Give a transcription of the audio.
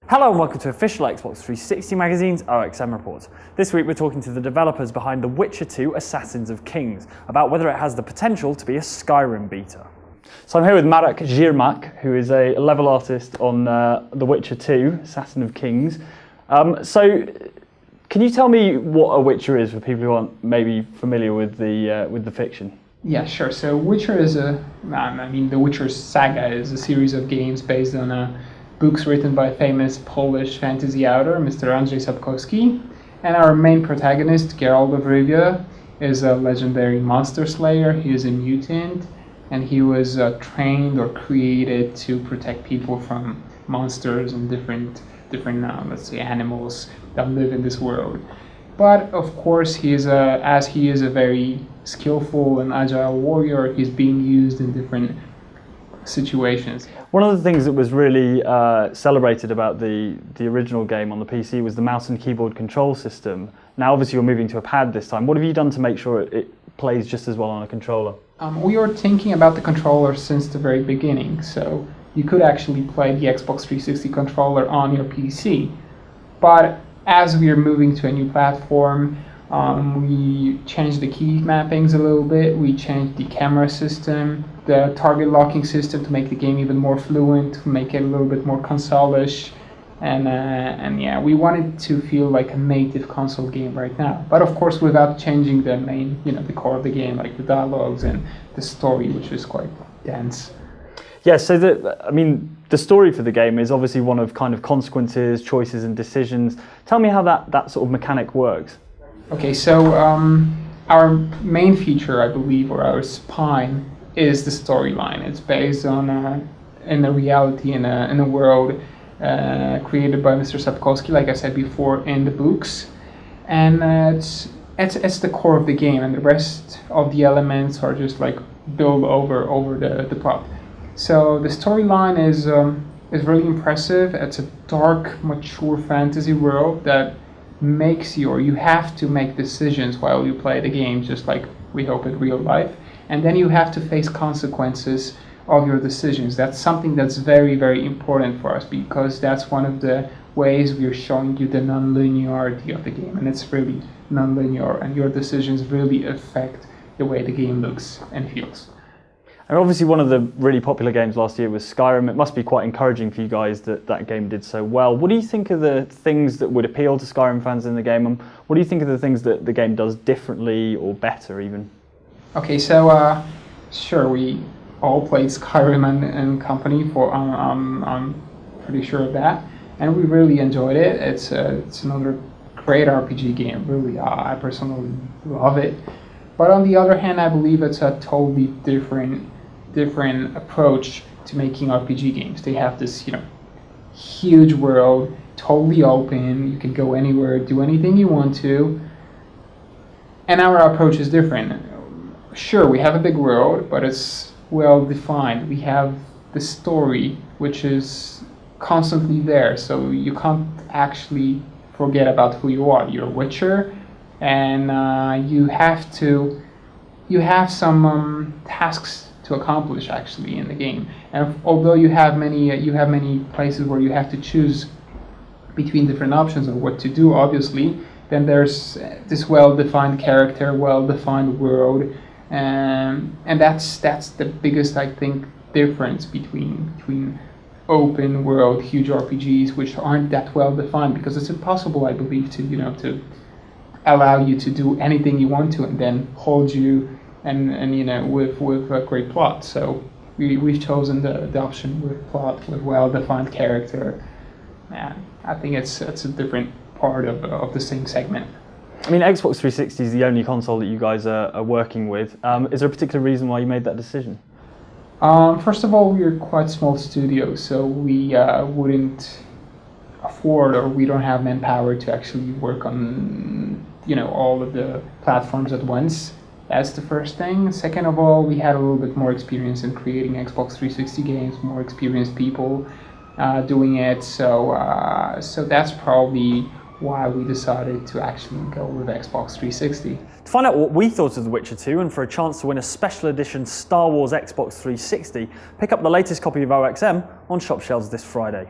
Hello and welcome to official Xbox 360 Magazine's OXM Report. This week we're talking to the developers behind The Witcher 2 Assassins of Kings about whether it has the potential to be a Skyrim beta. So I'm here with Marek Zirmak, who is a level artist on The Witcher 2 Assassin of Kings. So can you tell me what a Witcher is for people who aren't maybe familiar with the fiction? Yeah, sure. So Witcher is the Witcher saga is a series of games based on books written by famous Polish fantasy author, Mr. Andrzej Sapkowski. And our main protagonist, Geralt of Rivia, is a legendary monster slayer. He is a mutant, and he was trained or created to protect people from monsters and different let's say, animals that live in this world. But of course, as he is a very skillful and agile warrior, he's being used in different situations. One of the things that was really celebrated about the original game on the PC was the mouse and keyboard control system. Now obviously you're moving to a pad this time. What have you done to make sure it plays just as well on a controller? We were thinking about the controller since the very beginning, so you could actually play the Xbox 360 controller on your PC. But as we are moving to a new platform, we changed the key mappings a little bit, we changed the camera system, the target locking system to make the game even more fluent, to make it a little bit more console-ish, and yeah, we wanted to feel like a native console game right now. But of course without changing the main, the core of the game, like the dialogues and the story, which is quite dense. Yeah, so the story for the game is obviously one of kind of consequences, choices and decisions. Tell me how that sort of mechanic works. Okay, so our main feature, I believe, or our spine, is the storyline. It's based on in a reality, in a world created by Mr. Sapkowski, like I said before, in the books, and it's the core of the game, and the rest of the elements are just like built over the plot. So the storyline is really impressive. It's a dark, mature fantasy world that makes you have to make decisions while you play the game, just like we hope in real life, and then you have to face consequences of your decisions. That's something that's very, very important for us, because that's one of the ways we're showing you the non-linearity of the game, and it's really non-linear, and your decisions really affect the way the game looks and feels. And obviously one of the really popular games last year was Skyrim. It must be quite encouraging for you guys that game did so well. What do you think of the things that would appeal to Skyrim fans in the game, and what do you think of the things that the game does differently or better even? Okay, so sure, we all played Skyrim and company for I'm pretty sure of that, and we really enjoyed it. It's another great RPG game. Really, I personally love it. But on the other hand, I believe it's a totally different approach to making RPG games. They have this, huge world, totally open. You can go anywhere, do anything you want to. And our approach is different. Sure, we have a big world, but it's well defined. We have the story, which is constantly there, so you can't actually forget about who you are. You're a Witcher, and you have some tasks to accomplish actually in the game. And although you have many places where you have to choose between different options of what to do, obviously, then there's this well-defined character, well-defined world, and that's the biggest, I think, difference between open world huge RPGs, which aren't that well-defined, because it's impossible, I believe, to allow you to do anything you want to and then hold you and with a great plot. So we've chosen the option with plot, with well-defined character. And I think it's a different part of the same segment. I mean, Xbox 360 is the only console that you guys are working with. Is there a particular reason why you made that decision? First of all, we're quite small studio, so we wouldn't afford, or we don't have manpower to actually work on all of the platforms at once. That's the first thing. Second of all, we had a little bit more experience in creating Xbox 360 games, more experienced people doing it, so that's probably why we decided to actually go with Xbox 360. To find out what we thought of The Witcher 2 and for a chance to win a special edition Star Wars Xbox 360, pick up the latest copy of OXM on shop shelves this Friday.